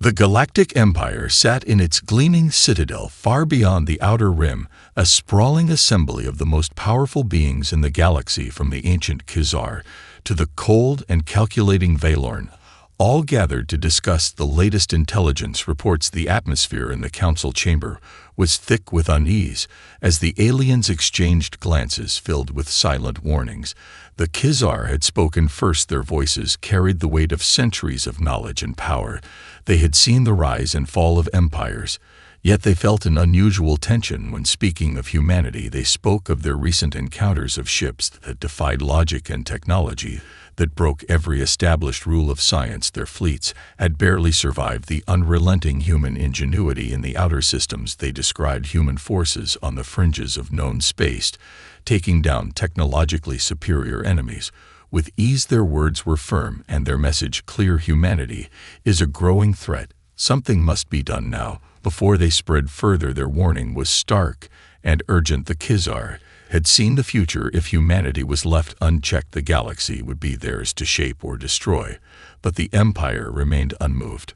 The Galactic Empire sat in its gleaming citadel far beyond the outer rim, a sprawling assembly of the most powerful beings in the galaxy, from the ancient Khazar to the cold and calculating Valorn, all gathered to discuss the latest intelligence reports. The atmosphere in the council chamber was thick with unease as the aliens exchanged glances filled with silent warnings. The Khazar had spoken first. Their voices carried the weight of centuries of knowledge and power. They had seen the rise and fall of empires, yet they felt an unusual tension when speaking of humanity. They spoke of their recent encounters of ships that defied logic and technology, that broke every established rule of science. Their fleets had barely survived the unrelenting human ingenuity in the outer systems. They described human forces on the fringes of known space, taking down technologically superior enemies. With ease, their words were firm and their message clear: humanity is a growing threat. Something must be done now, before they spread further. Their warning was stark and urgent. The Khazar had seen the future. If humanity was left unchecked, the galaxy would be theirs to shape or destroy. But the Empire remained unmoved.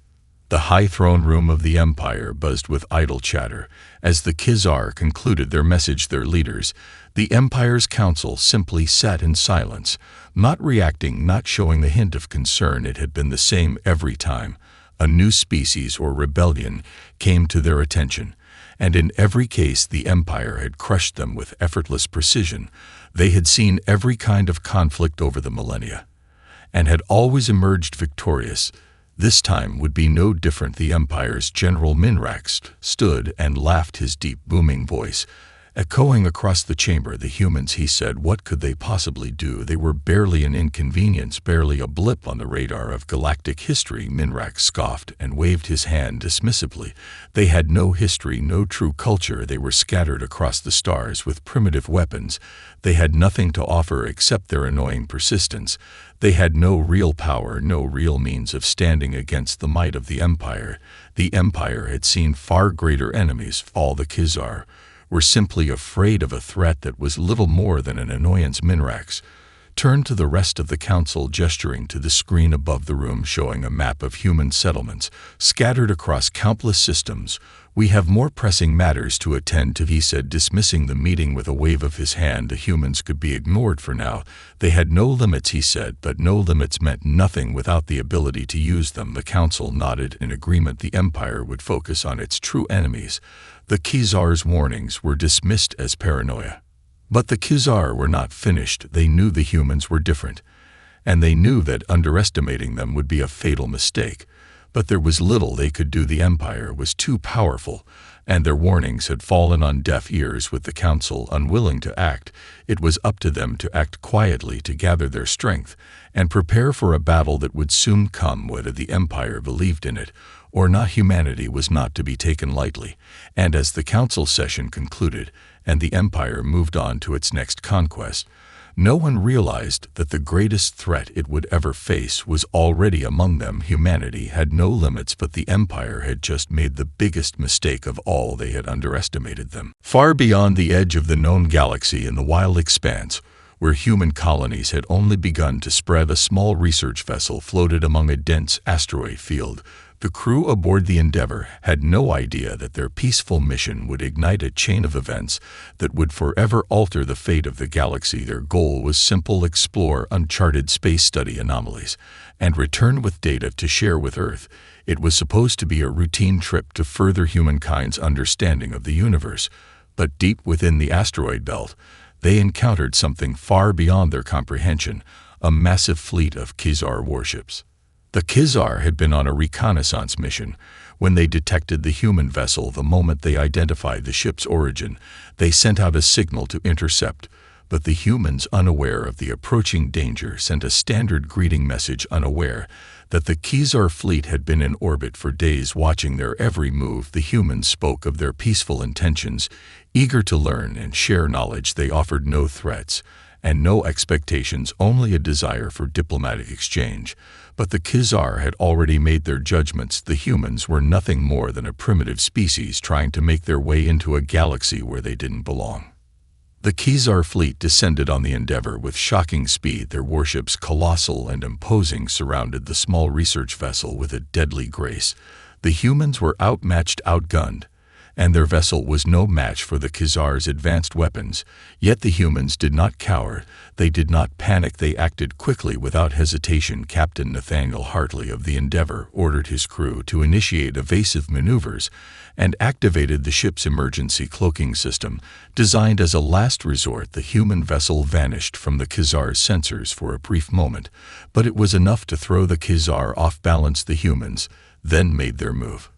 The high throne room of the Empire buzzed with idle chatter as the Khazar concluded their message. Their leaders, the Empire's council, simply sat in silence, not reacting, not showing the hint of concern. It had been the same every time a new species or rebellion came to their attention, and in every case the Empire had crushed them with effortless precision. They had seen every kind of conflict over the millennia, and had always emerged victorious. This time would be no different. The Empire's General Minrax stood and laughed, his deep, booming voice echoing across the chamber. The humans, he said, what could they possibly do? They were barely an inconvenience, barely a blip on the radar of galactic history. Minrax scoffed and waved his hand dismissively. They had no history, no true culture. They were scattered across the stars with primitive weapons. They had nothing to offer except their annoying persistence. They had no real power, no real means of standing against the might of the Empire. The Empire had seen far greater enemies. All the Khazar were simply afraid of a threat that was little more than an annoyance. Minrax turned to the rest of the council, gesturing to the screen above the room showing a map of human settlements scattered across countless systems. We have more pressing matters to attend to, he said, dismissing the meeting with a wave of his hand. The humans could be ignored for now. They had no limits, he said, but no limits meant nothing without the ability to use them. The council nodded in agreement. The Empire would focus on its true enemies. The Khazar's warnings were dismissed as paranoia. But the Khazar were not finished. They knew the humans were different, and they knew that underestimating them would be a fatal mistake. But there was little they could do. The Empire was too powerful, and their warnings had fallen on deaf ears. With the council unwilling to act, it was up to them to act quietly, to gather their strength, and prepare for a battle that would soon come, whether the Empire believed in it or not. Humanity was not to be taken lightly, and as the council session concluded and the Empire moved on to its next conquest, no one realized that the greatest threat it would ever face was already among them. Humanity had no limits, but the Empire had just made the biggest mistake of all. They had underestimated them. Far beyond the edge of the known galaxy, in the wild expanse, where human colonies had only begun to spread, a small research vessel floated among a dense asteroid field. The crew aboard the Endeavor had no idea that their peaceful mission would ignite a chain of events that would forever alter the fate of the galaxy. Their goal was simple: explore uncharted space, study anomalies, and return with data to share with Earth. It was supposed to be a routine trip to further humankind's understanding of the universe, but deep within the asteroid belt, they encountered something far beyond their comprehension: a massive fleet of Khazar warships. The Khazar had been on a reconnaissance mission when they detected the human vessel. The moment they identified the ship's origin, they sent out a signal to intercept, but the humans, unaware of the approaching danger, sent a standard greeting message, unaware that the Khazar fleet had been in orbit for days, watching their every move. The humans spoke of their peaceful intentions, eager to learn and share knowledge. They offered no threats and no expectations, only a desire for diplomatic exchange. But the Khazar had already made their judgments. The humans were nothing more than a primitive species trying to make their way into a galaxy where they didn't belong. The Khazar fleet descended on the Endeavor with shocking speed. Their warships, colossal and imposing, surrounded the small research vessel with a deadly grace. The humans were outmatched, outgunned, and their vessel was no match for the Khazar's advanced weapons. Yet the humans did not cower, they did not panic, they acted quickly without hesitation. Captain Nathaniel Hartley of the Endeavour ordered his crew to initiate evasive maneuvers and activated the ship's emergency cloaking system. Designed as a last resort, the human vessel vanished from the Khazar's sensors for a brief moment, but it was enough to throw the Khazar off balance. The humans then made their move.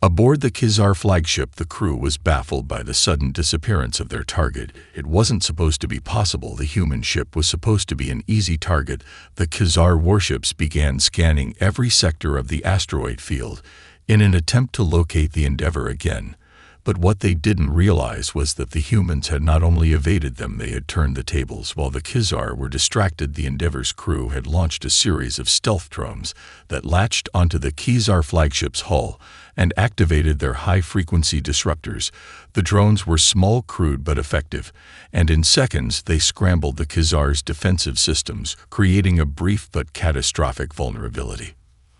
Aboard the Khazar flagship, the crew was baffled by the sudden disappearance of their target. It wasn't supposed to be possible. The human ship was supposed to be an easy target. The Khazar warships began scanning every sector of the asteroid field in an attempt to locate the Endeavour again. But what they didn't realize was that the humans had not only evaded them, they had turned the tables. While the Khazar were distracted, the Endeavour's crew had launched a series of stealth drones that latched onto the Khazar flagship's hull and activated their high-frequency disruptors. The drones were small, crude, but effective, and in seconds they scrambled the Khazar's defensive systems, creating a brief but catastrophic vulnerability.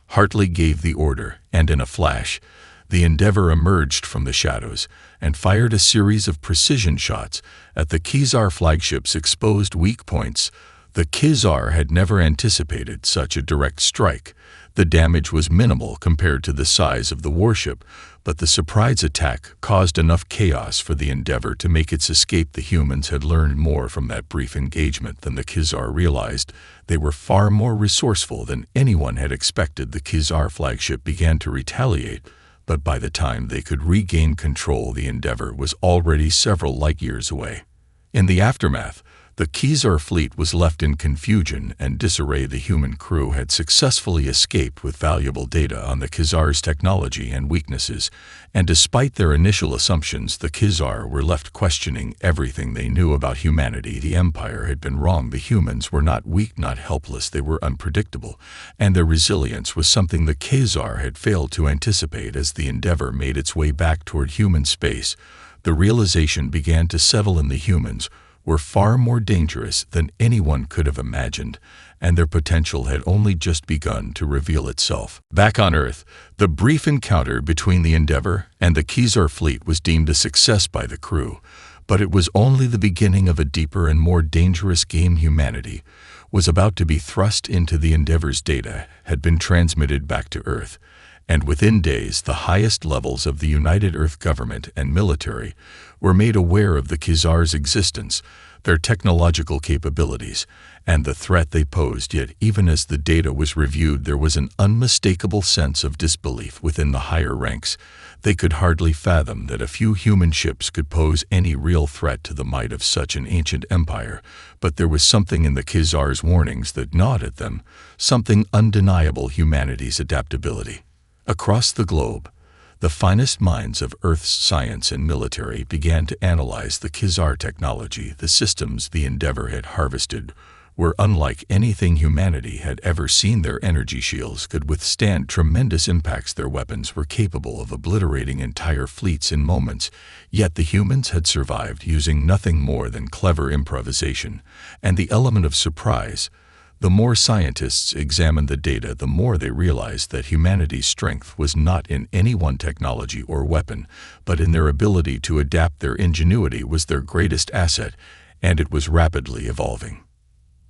Hartley gave the order, and in a flash, the Endeavour emerged from the shadows and fired a series of precision shots at the Khazar flagship's exposed weak points. The Khazar had never anticipated such a direct strike. The damage was minimal compared to the size of the warship, but the surprise attack caused enough chaos for the Endeavour to make its escape. The humans had learned more from that brief engagement than the Khazar realized. They were far more resourceful than anyone had expected. The Khazar flagship began to retaliate, but by the time they could regain control, the Endeavour was already several light-years away. In the aftermath, the Khazar fleet was left in confusion and disarray. The human crew had successfully escaped with valuable data on the Khazar's technology and weaknesses, and despite their initial assumptions, the Khazar were left questioning everything they knew about humanity. The Empire had been wrong. The humans were not weak, not helpless, they were unpredictable, and their resilience was something the Khazar had failed to anticipate. As the Endeavour made its way back toward human space, the realization began to settle in: the humans were far more dangerous than anyone could have imagined, and their potential had only just begun to reveal itself. Back on Earth, the brief encounter between the Endeavour and the Khazar fleet was deemed a success by the crew, but it was only the beginning of a deeper and more dangerous game. Humanity was about to be thrust into the Endeavour's data had been transmitted back to Earth, and within days the highest levels of the United Earth government and military were made aware of the Khazar's existence, their technological capabilities, and the threat they posed. Yet even as the data was reviewed, there was an unmistakable sense of disbelief within the higher ranks. They could hardly fathom that a few human ships could pose any real threat to the might of such an ancient empire. But there was something in the Khazar's warnings that gnawed at them, something undeniable: humanity's adaptability. Across the globe, the finest minds of Earth's science and military began to analyze the Khazar technology. The systems the Endeavour had harvested were unlike anything humanity had ever seen. Their energy shields could withstand tremendous impacts. Their weapons were capable of obliterating entire fleets in moments. Yet the humans had survived using nothing more than clever improvisation and the element of surprise. The more scientists examined the data, the more they realized that humanity's strength was not in any one technology or weapon, but in their ability to adapt. Their ingenuity was their greatest asset, and it was rapidly evolving.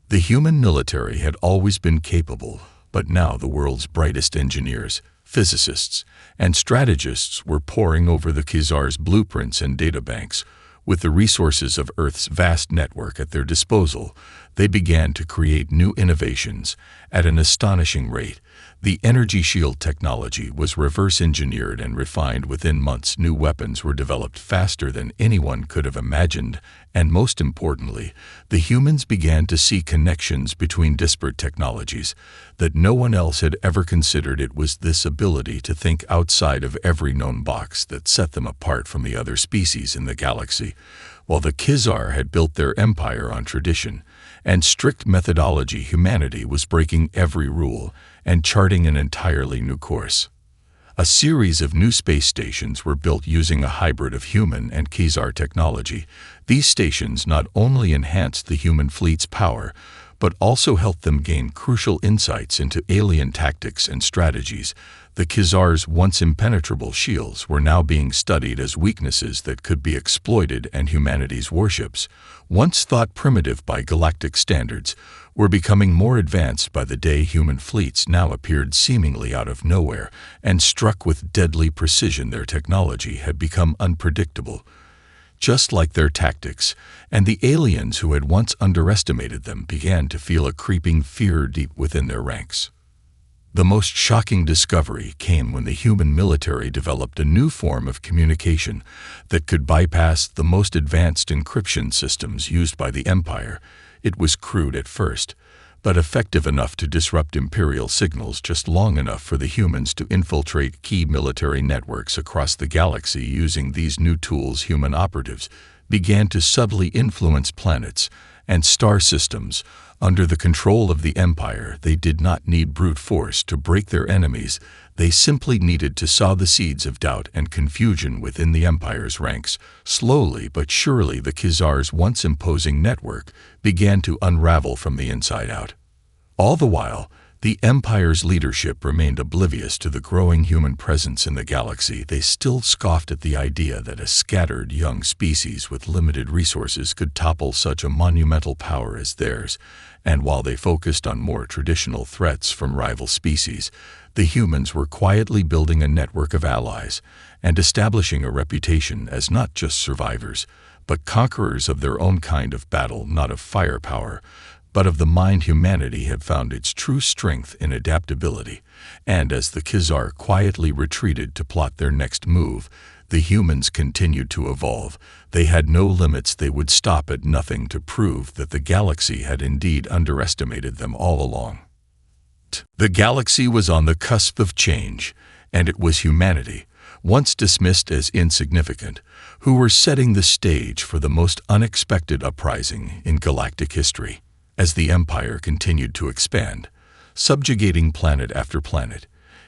The human military had always been capable, but now the world's brightest engineers, physicists, and strategists were poring over the Khazar's blueprints and databanks. With the resources of Earth's vast network at their disposal, they began to create new innovations at an astonishing rate. The energy shield technology was reverse-engineered and refined within months. New weapons were developed faster than anyone could have imagined, and most importantly, the humans began to see connections between disparate technologies that no one else had ever considered. It was this ability to think outside of every known box that set them apart from the other species in the galaxy. While the Khazar had built their empire on tradition and strict methodology, humanity was breaking every rule and charting an entirely new course. A series of new space stations were built using a hybrid of human and Khazar technology. These stations not only enhanced the human fleet's power, but also helped them gain crucial insights into alien tactics and strategies. The Khazar's once impenetrable shields were now being studied as weaknesses that could be exploited, and humanity's warships, once thought primitive by galactic standards, were becoming more advanced by the day. Human fleets now appeared seemingly out of nowhere and struck with deadly precision. Their technology had become unpredictable, just like their tactics, and the aliens who had once underestimated them began to feel a creeping fear deep within their ranks. The most shocking discovery came when the human military developed a new form of communication that could bypass the most advanced encryption systems used by the Empire. It was crude at first, but effective enough to disrupt Imperial signals just long enough for the humans to infiltrate key military networks across the galaxy. Using these new tools, human operatives began to subtly influence planets and star systems under the control of the Empire. They did not need brute force to break their enemies. They simply needed to sow the seeds of doubt and confusion within the Empire's ranks. Slowly but surely, the Khazar's once imposing network began to unravel from the inside out. All the while, the Empire's leadership remained oblivious to the growing human presence in the galaxy. They still scoffed at the idea that a scattered young species with limited resources could topple such a monumental power as theirs, and while they focused on more traditional threats from rival species, the humans were quietly building a network of allies and establishing a reputation as not just survivors, but conquerors of their own kind of battle, not of firepower, but of the mind. Humanity had found its true strength in adaptability, and as the Khazar quietly retreated to plot their next move, the humans continued to evolve. They had no limits. They would stop at nothing to prove that the galaxy had indeed underestimated them all along. The galaxy was on the cusp of change, and it was humanity, once dismissed as insignificant, who were setting the stage for the most unexpected uprising in galactic history. As the Empire continued to expand, subjugating planet after planet,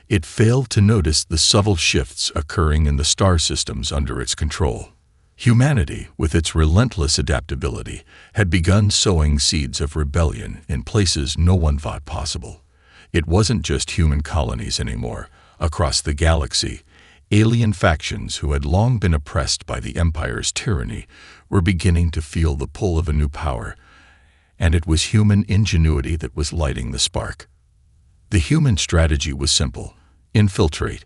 it failed to notice the subtle shifts occurring in the star systems under its control. Humanity, with its relentless adaptability, had begun sowing seeds of rebellion in places no one thought possible. It wasn't just human colonies anymore. Across the galaxy, alien factions who had long been oppressed by the Empire's tyranny were beginning to feel the pull of a new power, and it was human ingenuity that was lighting the spark. The human strategy was simple: infiltrate,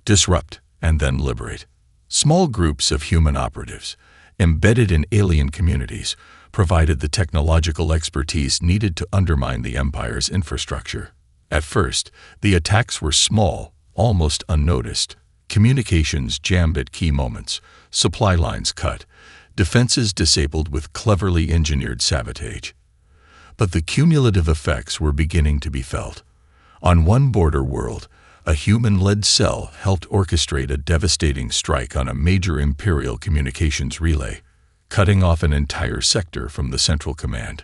disrupt, and then liberate. Small groups of human operatives, embedded in alien communities, provided the technological expertise needed to undermine the Empire's infrastructure. At first, the attacks were small, almost unnoticed. Communications jammed at key moments, supply lines cut, defenses disabled with cleverly engineered sabotage. But the cumulative effects were beginning to be felt. On one border world, a human-led cell helped orchestrate a devastating strike on a major Imperial communications relay, cutting off an entire sector from the central command.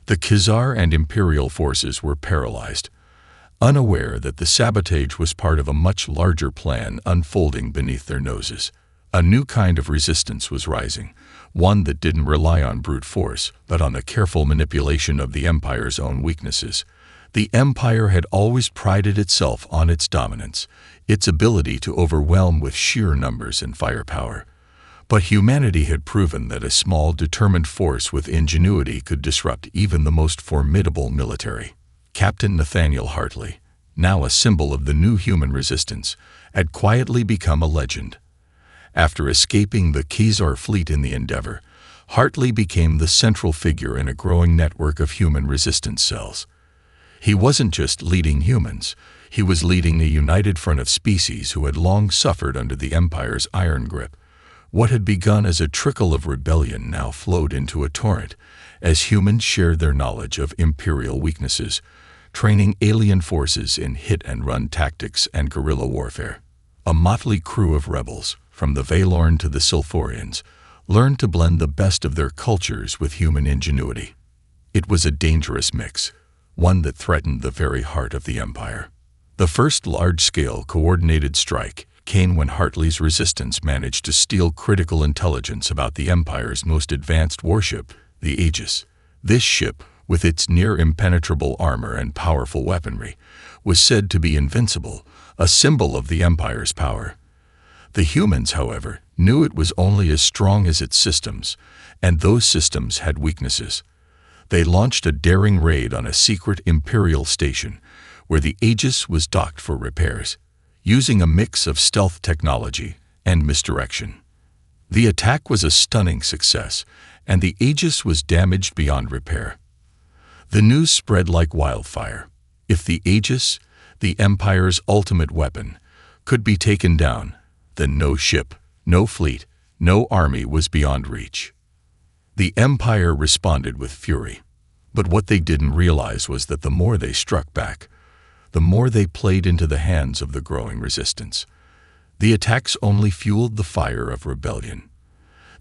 The Khazar and Imperial forces were paralyzed, unaware that the sabotage was part of a much larger plan unfolding beneath their noses. A new kind of resistance was rising, one that didn't rely on brute force, but on the careful manipulation of the Empire's own weaknesses. The Empire had always prided itself on its dominance, its ability to overwhelm with sheer numbers and firepower. But humanity had proven that a small, determined force with ingenuity could disrupt even the most formidable military. Captain Nathaniel Hartley, now a symbol of the new human resistance, had quietly become a legend. After escaping the Khazar fleet in the Endeavor, Hartley became the central figure in a growing network of human resistance cells. He wasn't just leading humans, he was leading a united front of species who had long suffered under the Empire's iron grip. What had begun as a trickle of rebellion now flowed into a torrent, as humans shared their knowledge of Imperial weaknesses, training alien forces in hit-and-run tactics and guerrilla warfare. A motley crew of rebels, from the Valorn to the Silforians, learned to blend the best of their cultures with human ingenuity. It was a dangerous mix, one that threatened the very heart of the Empire. The first large-scale coordinated strike came when Hartley's resistance managed to steal critical intelligence about the Empire's most advanced warship, the Aegis. This ship, with its near-impenetrable armor and powerful weaponry, was said to be invincible, a symbol of the Empire's power. The humans, however, knew it was only as strong as its systems, and those systems had weaknesses. They launched a daring raid on a secret Imperial station, where the Aegis was docked for repairs, using a mix of stealth technology and misdirection. The attack was a stunning success, and the Aegis was damaged beyond repair. The news spread like wildfire. If the Aegis, the Empire's ultimate weapon, could be taken down, then no ship, no fleet, no army was beyond reach. The Empire responded with fury. But what they didn't realize was that the more they struck back, the more they played into the hands of the growing resistance. The attacks only fueled the fire of rebellion.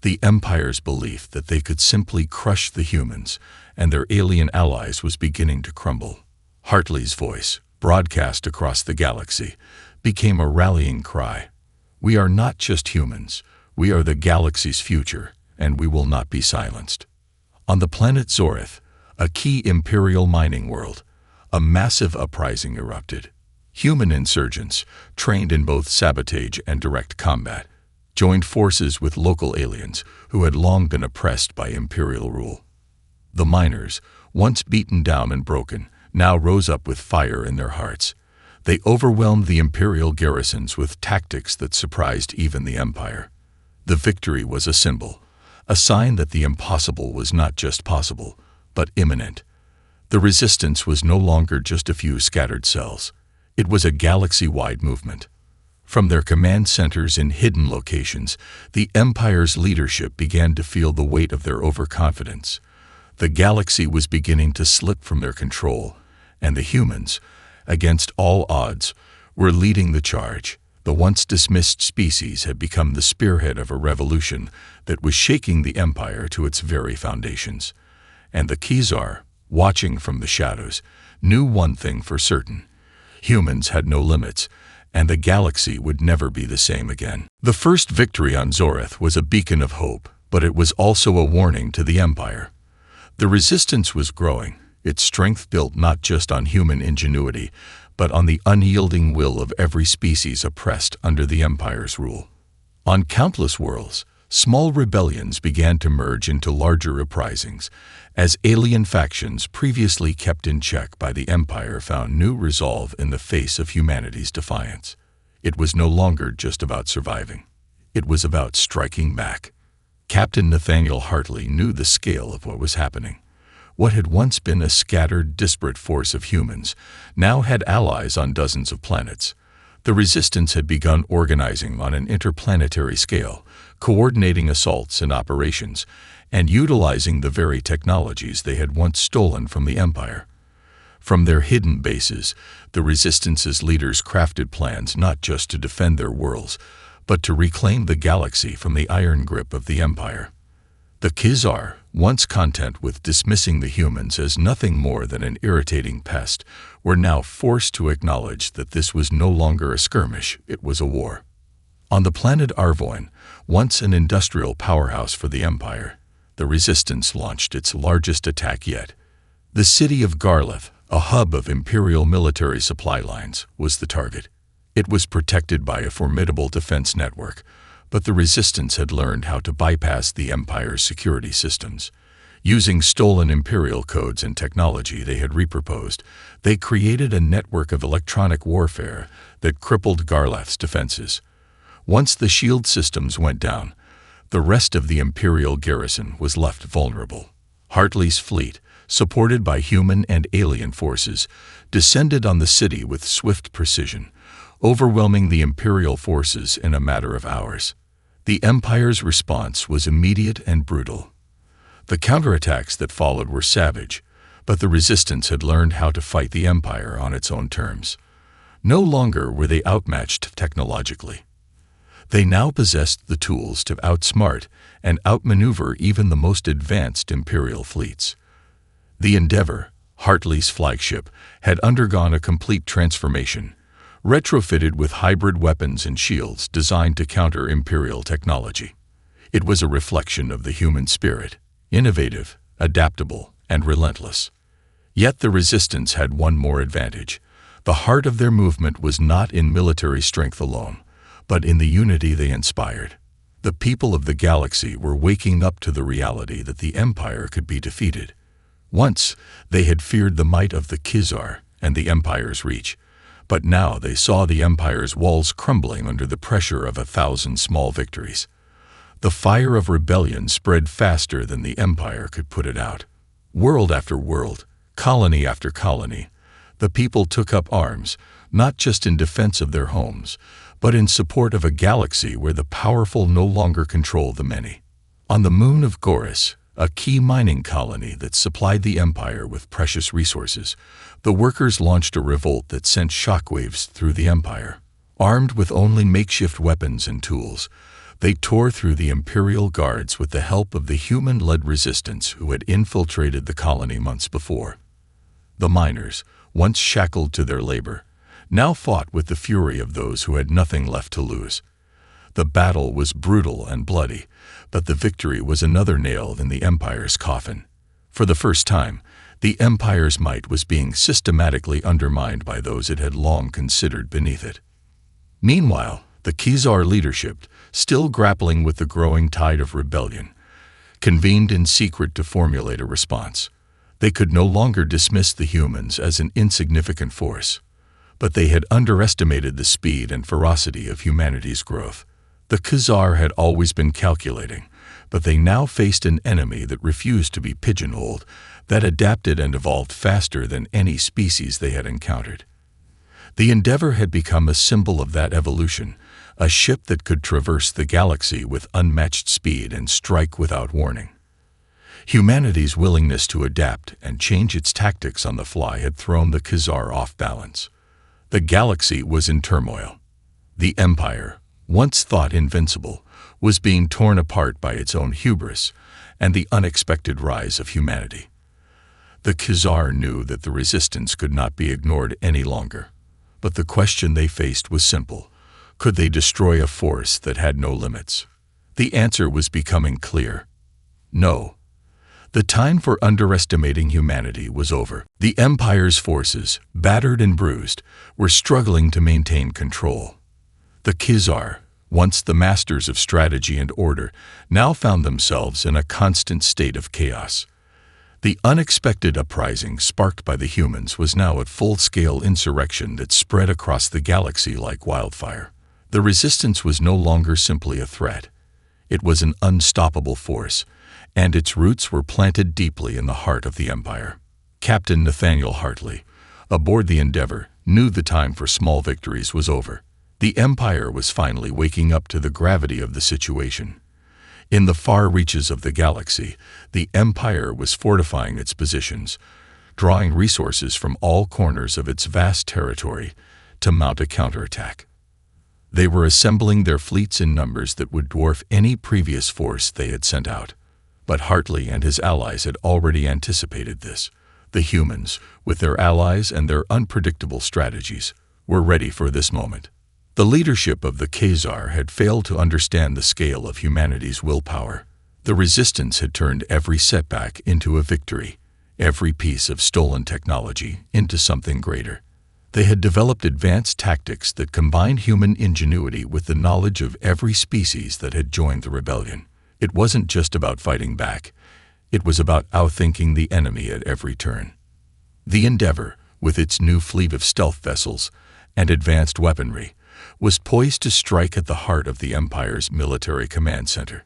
The Empire's belief that they could simply crush the humans and their alien allies was beginning to crumble. Hartley's voice, broadcast across the galaxy, became a rallying cry. We are not just humans. We are the galaxy's future, and we will not be silenced. On the planet Zorith, a key Imperial mining world, a massive uprising erupted. Human insurgents, trained in both sabotage and direct combat, joined forces with local aliens who had long been oppressed by Imperial rule. The miners, once beaten down and broken, now rose up with fire in their hearts. They overwhelmed the Imperial garrisons with tactics that surprised even the Empire. The victory was a symbol, a sign that the impossible was not just possible, but imminent. The resistance was no longer just a few scattered cells. It was a galaxy-wide movement. From their command centers in hidden locations, the Empire's leadership began to feel the weight of their overconfidence. The galaxy was beginning to slip from their control, and the humans, against all odds, were leading the charge. The once dismissed species had become the spearhead of a revolution that was shaking the Empire to its very foundations. And the Khazar, watching from the shadows, knew one thing for certain. Humans had no limits, and the galaxy would never be the same again. The first victory on Zorith was a beacon of hope, but it was also a warning to the Empire. The resistance was growing, its strength built not just on human ingenuity, but on the unyielding will of every species oppressed under the Empire's rule. On countless worlds, small rebellions began to merge into larger uprisings, as alien factions previously kept in check by the Empire found new resolve in the face of humanity's defiance. It was no longer just about surviving. It was about striking back. Captain Nathaniel Hartley knew the scale of what was happening. What had once been a scattered, disparate force of humans now had allies on dozens of planets. The resistance had begun organizing on an interplanetary scale, coordinating assaults and operations, and utilizing the very technologies they had once stolen from the Empire. From their hidden bases, the Resistance's leaders crafted plans not just to defend their worlds, but to reclaim the galaxy from the iron grip of the Empire. The Khazar, once content with dismissing the humans as nothing more than an irritating pest, were now forced to acknowledge that this was no longer a skirmish, it was a war. On the planet Arvoin, once an industrial powerhouse for the Empire, the Resistance launched its largest attack yet. The city of Garleth, a hub of Imperial military supply lines, was the target. It was protected by a formidable defense network, but the Resistance had learned how to bypass the Empire's security systems. Using stolen Imperial codes and technology they had reproposed, they created a network of electronic warfare that crippled Garleth's defenses. Once the shield systems went down, the rest of the Imperial garrison was left vulnerable. Hartley's fleet, supported by human and alien forces, descended on the city with swift precision, overwhelming the Imperial forces in a matter of hours. The Empire's response was immediate and brutal. The counterattacks that followed were savage, but the Resistance had learned how to fight the Empire on its own terms. No longer were they outmatched technologically. They now possessed the tools to outsmart and outmaneuver even the most advanced Imperial fleets. The Endeavour, Hartley's flagship, had undergone a complete transformation, retrofitted with hybrid weapons and shields designed to counter Imperial technology. It was a reflection of the human spirit, innovative, adaptable, and relentless. Yet the Resistance had one more advantage. The heart of their movement was not in military strength alone, but in the unity they inspired. The people of the galaxy were waking up to the reality that the Empire could be defeated. Once, they had feared the might of the Khizar and the Empire's reach, but now they saw the Empire's walls crumbling under the pressure of 1,000 small victories. The fire of rebellion spread faster than the Empire could put it out. World after world, colony after colony, the people took up arms, not just in defense of their homes, but in support of a galaxy where the powerful no longer control the many. On the moon of Goris, a key mining colony that supplied the Empire with precious resources, the workers launched a revolt that sent shockwaves through the Empire. Armed with only makeshift weapons and tools, they tore through the Imperial Guards with the help of the human-led resistance who had infiltrated the colony months before. The miners, once shackled to their labor, now fought with the fury of those who had nothing left to lose. The battle was brutal and bloody, but the victory was another nail in the Empire's coffin. For the first time, the Empire's might was being systematically undermined by those it had long considered beneath it. Meanwhile, the Khizar leadership, still grappling with the growing tide of rebellion, convened in secret to formulate a response. They could no longer dismiss the humans as an insignificant force, but they had underestimated the speed and ferocity of humanity's growth. The Khizar had always been calculating, but they now faced an enemy that refused to be pigeonholed, that adapted and evolved faster than any species they had encountered. The Endeavor had become a symbol of that evolution, a ship that could traverse the galaxy with unmatched speed and strike without warning. Humanity's willingness to adapt and change its tactics on the fly had thrown the Khizar off balance. The galaxy was in turmoil. The Empire, once thought invincible, was being torn apart by its own hubris and the unexpected rise of humanity. The Khizar knew that the resistance could not be ignored any longer, but the question they faced was simple. Could they destroy a force that had no limits? The answer was becoming clear. No. The time for underestimating humanity was over. The Empire's forces, battered and bruised, were struggling to maintain control. The Khizar, once the masters of strategy and order, now found themselves in a constant state of chaos. The unexpected uprising sparked by the humans was now a full-scale insurrection that spread across the galaxy like wildfire. The resistance was no longer simply a threat. It was an unstoppable force, and its roots were planted deeply in the heart of the Empire. Captain Nathaniel Hartley, aboard the Endeavor, knew the time for small victories was over. The Empire was finally waking up to the gravity of the situation. In the far reaches of the galaxy, the Empire was fortifying its positions, drawing resources from all corners of its vast territory to mount a counterattack. They were assembling their fleets in numbers that would dwarf any previous force they had sent out. But Hartley and his allies had already anticipated this. The humans, with their allies and their unpredictable strategies, were ready for this moment. The leadership of the Khizar had failed to understand the scale of humanity's willpower. The resistance had turned every setback into a victory, every piece of stolen technology into something greater. They had developed advanced tactics that combined human ingenuity with the knowledge of every species that had joined the rebellion. It wasn't just about fighting back. It was about outthinking the enemy at every turn. The Endeavor, with its new fleet of stealth vessels and advanced weaponry, was poised to strike at the heart of the Empire's military command center.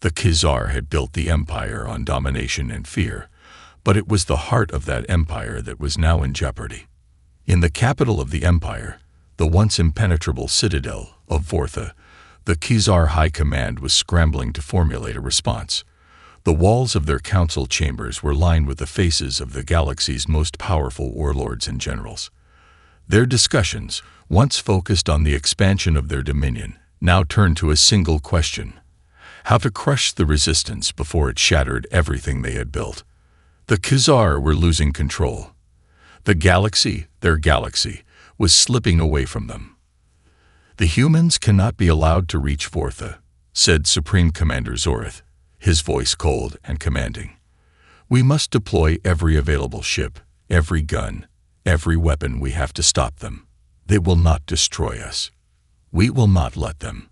The Khizar had built the Empire on domination and fear, but it was the heart of that empire that was now in jeopardy. In the capital of the Empire, the once impenetrable citadel of Vortha, the Khizar High Command was scrambling to formulate a response. The walls of their council chambers were lined with the faces of the galaxy's most powerful warlords and generals. Their discussions, once focused on the expansion of their dominion, now turned to a single question: how to crush the resistance before it shattered everything they had built. The Khizar were losing control. The galaxy, their galaxy, was slipping away from them. "The humans cannot be allowed to reach Vortha," said Supreme Commander Zorith, his voice cold and commanding. "We must deploy every available ship, every gun, every weapon we have to stop them. They will not destroy us. We will not let them."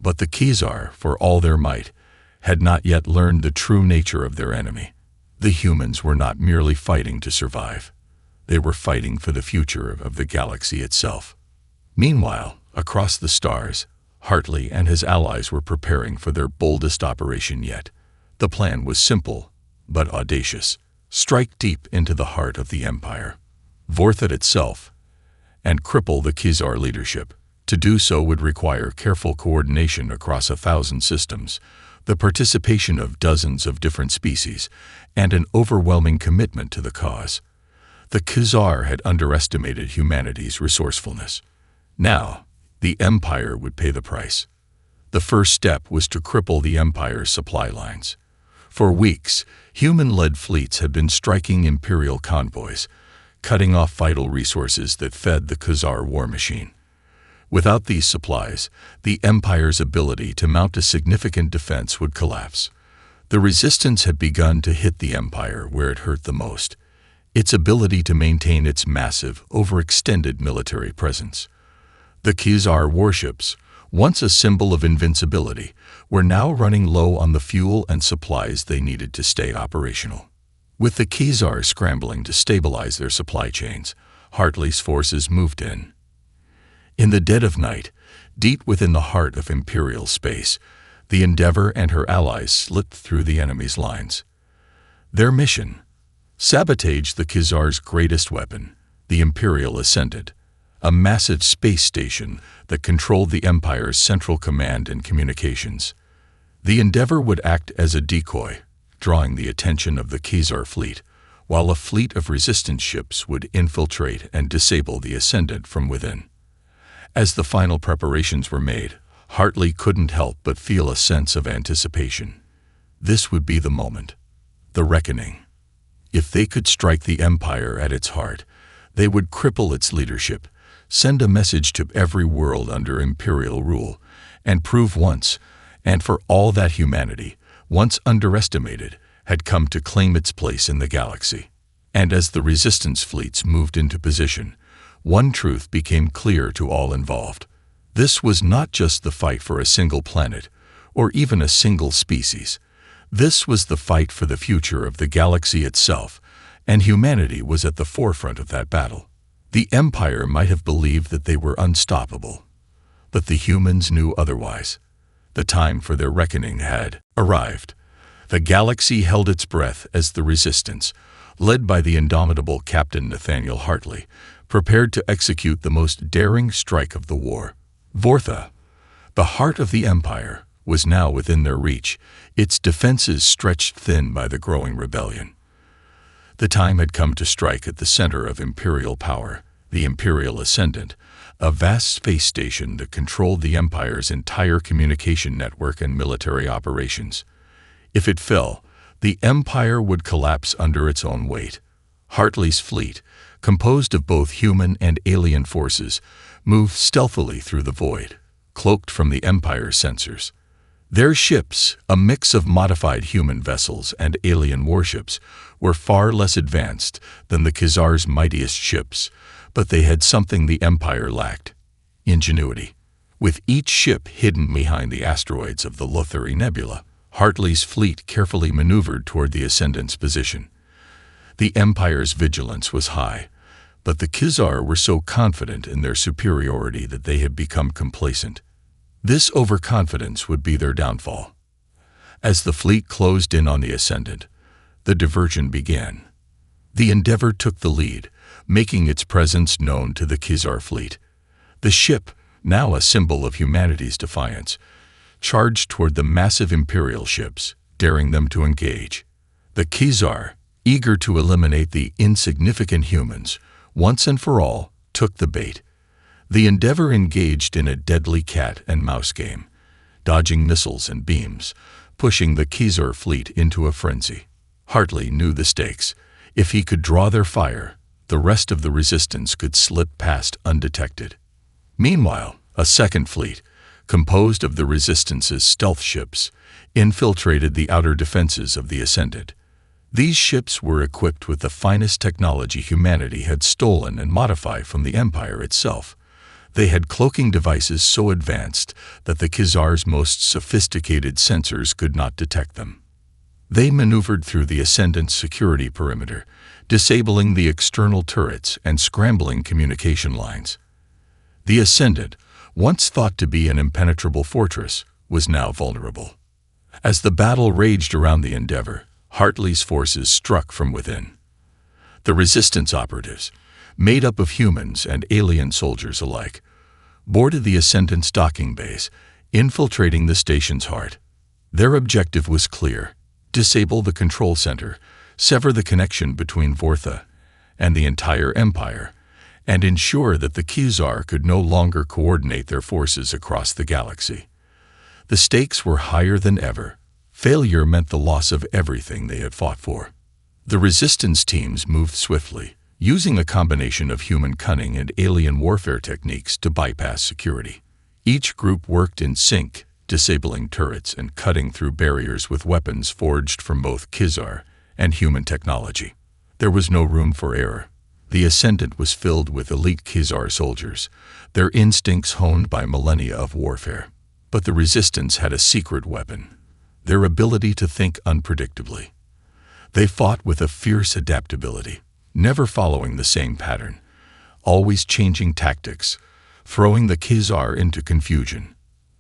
But the Khazar, for all their might, had not yet learned the true nature of their enemy. The humans were not merely fighting to survive. They were fighting for the future of the galaxy itself. Meanwhile, across the stars, Hartley and his allies were preparing for their boldest operation yet. The plan was simple, but audacious. Strike deep into the heart of the Empire, Vorthat itself, and cripple the Khazar leadership. To do so would require careful coordination across 1,000 systems, the participation of dozens of different species, and an overwhelming commitment to the cause. The Khazar had underestimated humanity's resourcefulness. Now, the Empire would pay the price. The first step was to cripple the Empire's supply lines. For weeks, human-led fleets had been striking Imperial convoys, cutting off vital resources that fed the Khazar war machine. Without these supplies, the Empire's ability to mount a significant defense would collapse. The resistance had begun to hit the Empire where it hurt the most: its ability to maintain its massive, overextended military presence. The Khazar warships, once a symbol of invincibility, were now running low on the fuel and supplies they needed to stay operational. With the Khazar scrambling to stabilize their supply chains, Hartley's forces moved in. In the dead of night, deep within the heart of Imperial space, the Endeavor and her allies slipped through the enemy's lines. Their mission: sabotage the Khazar's greatest weapon, the Imperial Ascendant, a massive space station that controlled the Empire's central command and communications. The Endeavor would act as a decoy, drawing the attention of the Khazar fleet, while a fleet of resistance ships would infiltrate and disable the Ascendant from within. As the final preparations were made, Hartley couldn't help but feel a sense of anticipation. This would be the moment, the reckoning. If they could strike the Empire at its heart, they would cripple its leadership, send a message to every world under Imperial rule, and prove once and for all that humanity, once underestimated, had come to claim its place in the galaxy. And as the resistance fleets moved into position, one truth became clear to all involved. This was not just the fight for a single planet, or even a single species. This was the fight for the future of the galaxy itself, and humanity was at the forefront of that battle. The Empire might have believed that they were unstoppable, but the humans knew otherwise. The time for their reckoning had arrived. The galaxy held its breath as the Resistance, led by the indomitable Captain Nathaniel Hartley, prepared to execute the most daring strike of the war. Vortha, the heart of the Empire, was now within their reach, its defenses stretched thin by the growing rebellion. The time had come to strike at the center of Imperial power, the Imperial Ascendant, a vast space station that controlled the Empire's entire communication network and military operations. If it fell, the Empire would collapse under its own weight. Hartley's fleet, composed of both human and alien forces, moved stealthily through the void, cloaked from the Empire's sensors. Their ships, a mix of modified human vessels and alien warships, were far less advanced than the Khazar's mightiest ships, but they had something the Empire lacked: ingenuity. With each ship hidden behind the asteroids of the Lothari Nebula, Hartley's fleet carefully maneuvered toward the Ascendant's position. The Empire's vigilance was high, but the Khazar were so confident in their superiority that they had become complacent. This overconfidence would be their downfall. As the fleet closed in on the Ascendant, the diversion began. The Endeavor took the lead, making its presence known to the Khazar fleet. The ship, now a symbol of humanity's defiance, charged toward the massive Imperial ships, daring them to engage. The Khazar, eager to eliminate the insignificant humans, once and for all, took the bait. The Endeavor engaged in a deadly cat-and-mouse game, dodging missiles and beams, pushing the Khazar fleet into a frenzy. Hartley knew the stakes. If he could draw their fire, the rest of the Resistance could slip past undetected. Meanwhile, a second fleet, composed of the Resistance's stealth ships, infiltrated the outer defenses of the Ascendant. These ships were equipped with the finest technology humanity had stolen and modified from the Empire itself. They had cloaking devices so advanced that the Khazar's most sophisticated sensors could not detect them. They maneuvered through the Ascendant's security perimeter, disabling the external turrets and scrambling communication lines. The Ascendant, once thought to be an impenetrable fortress, was now vulnerable. As the battle raged around the Endeavor, Hartley's forces struck from within. The Resistance operatives, made up of humans and alien soldiers alike, boarded the Ascendant's docking base, infiltrating the station's heart. Their objective was clear: disable the control center, sever the connection between Vortha and the entire Empire, and ensure that the Khazar could no longer coordinate their forces across the galaxy. The stakes were higher than ever. Failure meant the loss of everything they had fought for. The Resistance teams moved swiftly, using a combination of human cunning and alien warfare techniques to bypass security. Each group worked in sync, disabling turrets and cutting through barriers with weapons forged from both Khazar and human technology. There was no room for error. The Ascendant was filled with elite Khazar soldiers, their instincts honed by millennia of warfare. But the Resistance had a secret weapon: their ability to think unpredictably. They fought with a fierce adaptability, never following the same pattern, always changing tactics, throwing the Khazar into confusion.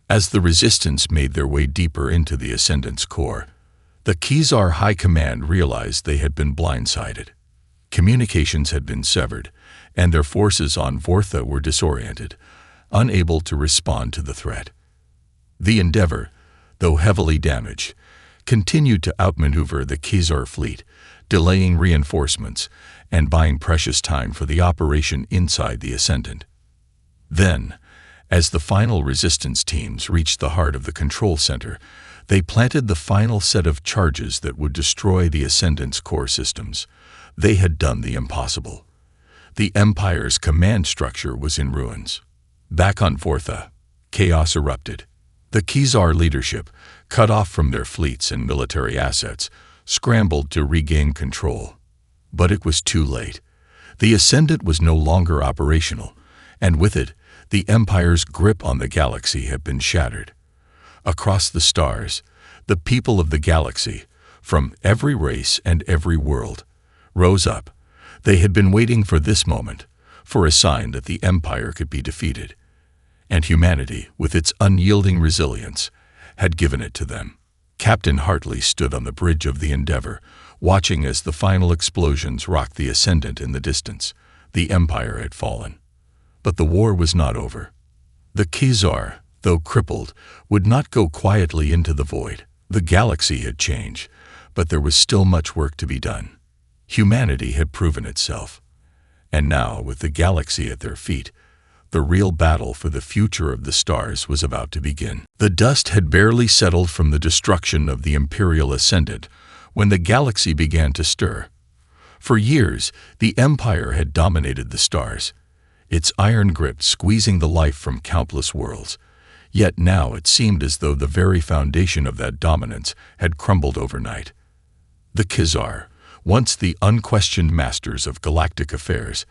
As the Resistance made their way deeper into the Ascendant's core, the Khazar High Command realized they had been blindsided. Communications had been severed, and their forces on Vortha were disoriented, unable to respond to the threat. The Endeavor, though heavily damaged, continued to outmaneuver the Khazar fleet, delaying reinforcements and buying precious time for the operation inside the Ascendant. Then, as the final Resistance teams reached the heart of the control center, they planted the final set of charges that would destroy the Ascendant's core systems. They had done the impossible. The Empire's command structure was in ruins. Back on Vortha, chaos erupted. The Khazar leadership, cut off from their fleets and military assets, scrambled to regain control. But it was too late. The Ascendant was no longer operational, and with it, the Empire's grip on the galaxy had been shattered. Across the stars, the people of the galaxy, from every race and every world, rose up. They had been waiting for this moment, for a sign that the Empire could be defeated. And humanity, with its unyielding resilience, had given it to them. Captain Hartley stood on the bridge of the Endeavor, watching as the final explosions rocked the Ascendant in the distance. The Empire had fallen. But the war was not over. The Khazar, though crippled, would not go quietly into the void. The galaxy had changed, but there was still much work to be done. Humanity had proven itself. And now, with the galaxy at their feet, the real battle for the future of the stars was about to begin. The dust had barely settled from the destruction of the Imperial Ascendant when the galaxy began to stir. For years, the Empire had dominated the stars, its iron grip squeezing the life from countless worlds. Yet now it seemed as though the very foundation of that dominance had crumbled overnight. The Khazar, once the unquestioned masters of galactic affairs,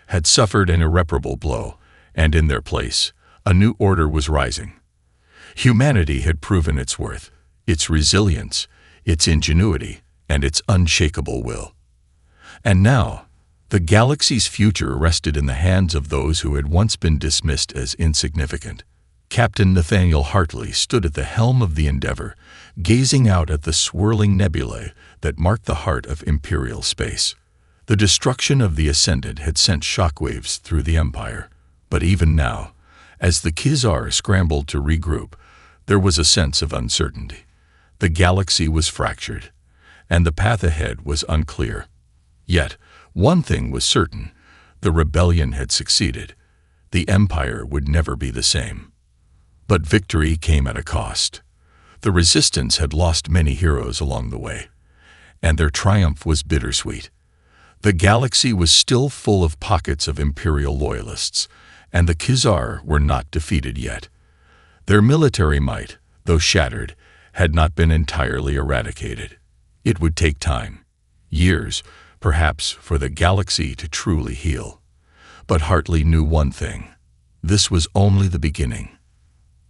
had suffered an irreparable blow, and in their place, a new order was rising. Humanity had proven its worth, its resilience, its ingenuity, and its unshakable will. And now, the galaxy's future rested in the hands of those who had once been dismissed as insignificant. Captain Nathaniel Hartley stood at the helm of the Endeavor, gazing out at the swirling nebulae that marked the heart of Imperial space. The destruction of the Ascendant had sent shockwaves through the Empire. But even now, as the Khazar scrambled to regroup, there was a sense of uncertainty. The galaxy was fractured, and the path ahead was unclear. Yet, one thing was certain: the rebellion had succeeded. The Empire would never be the same. But victory came at a cost. The Resistance had lost many heroes along the way, and their triumph was bittersweet. The galaxy was still full of pockets of Imperial loyalists, and the Khazar were not defeated yet. Their military might, though shattered, had not been entirely eradicated. It would take time. Years, perhaps, for the galaxy to truly heal. But Hartley knew one thing. This was only the beginning.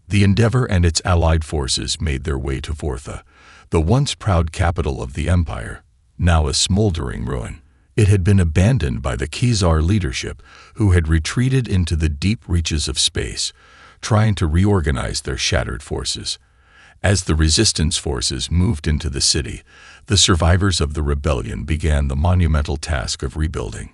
The Endeavor and its allied forces made their way to Vortha, the once proud capital of the Empire, now a smoldering ruin. It had been abandoned by the Khazar leadership, who had retreated into the deep reaches of space, trying to reorganize their shattered forces. As the resistance forces moved into the city, the survivors of the rebellion began the monumental task of rebuilding.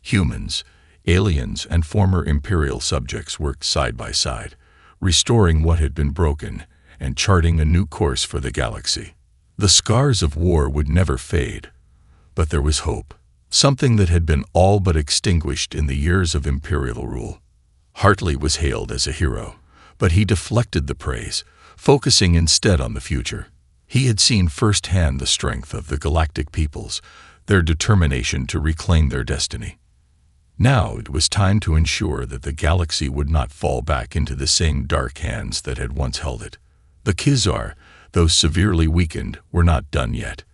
Humans, aliens, and former Imperial subjects worked side by side, restoring what had been broken and charting a new course for the galaxy. The scars of war would never fade, but there was hope, something that had been all but extinguished in the years of Imperial rule. Hartley was hailed as a hero, but he deflected the praise, focusing instead on the future. He had seen firsthand the strength of the galactic peoples, their determination to reclaim their destiny. Now it was time to ensure that the galaxy would not fall back into the same dark hands that had once held it. The Khazar, though severely weakened, were not done yet.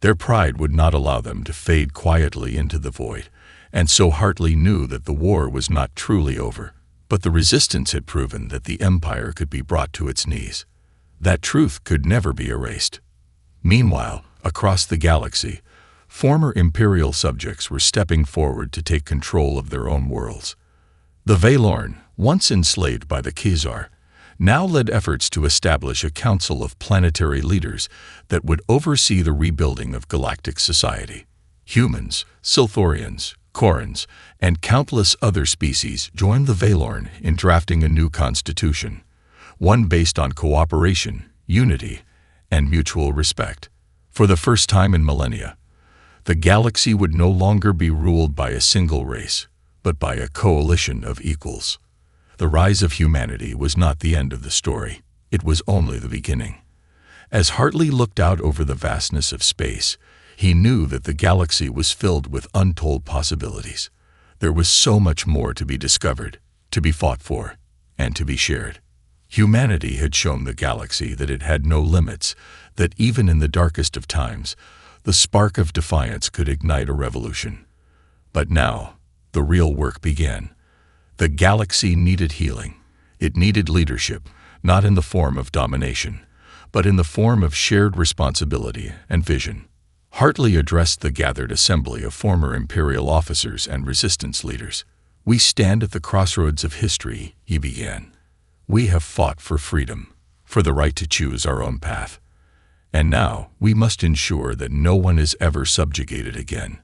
Their pride would not allow them to fade quietly into the void, and so Hartley knew that the war was not truly over. But the resistance had proven that the Empire could be brought to its knees. That truth could never be erased. Meanwhile, across the galaxy, former Imperial subjects were stepping forward to take control of their own worlds. The Valorn, once enslaved by the Khazar, now led efforts to establish a council of planetary leaders that would oversee the rebuilding of galactic society. Humans, Silthorians, Korans, and countless other species joined the Valorn in drafting a new constitution, one based on cooperation, unity, and mutual respect. For the first time in millennia, the galaxy would no longer be ruled by a single race, but by a coalition of equals. The rise of humanity was not the end of the story. It was only the beginning. As Hartley looked out over the vastness of space, he knew that the galaxy was filled with untold possibilities. There was so much more to be discovered, to be fought for, and to be shared. Humanity had shown the galaxy that it had no limits, that even in the darkest of times, the spark of defiance could ignite a revolution. But now, the real work began. The galaxy needed healing. It needed leadership, not in the form of domination, but in the form of shared responsibility and vision. Hartley addressed the gathered assembly of former Imperial officers and resistance leaders. "We stand at the crossroads of history," he began. "We have fought for freedom, for the right to choose our own path. And now we must ensure that no one is ever subjugated again.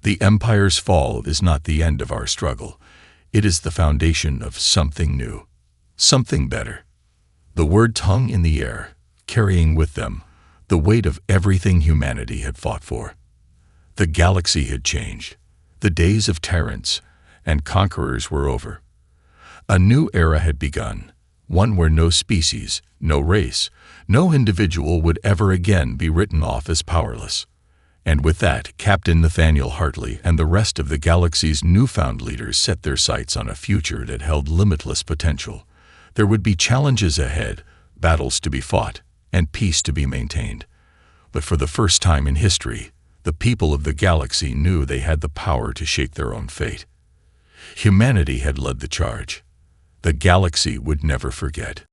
The Empire's fall is not the end of our struggle. It is the foundation of something new, something better." The words hung in the air, carrying with them the weight of everything humanity had fought for. The galaxy had changed. The days of tyrants and conquerors were over. A new era had begun, one where no species, no race, no individual would ever again be written off as powerless. And with that, Captain Nathaniel Hartley and the rest of the galaxy's newfound leaders set their sights on a future that held limitless potential. There would be challenges ahead, battles to be fought, and peace to be maintained. But for the first time in history, the people of the galaxy knew they had the power to shape their own fate. Humanity had led the charge. The galaxy would never forget.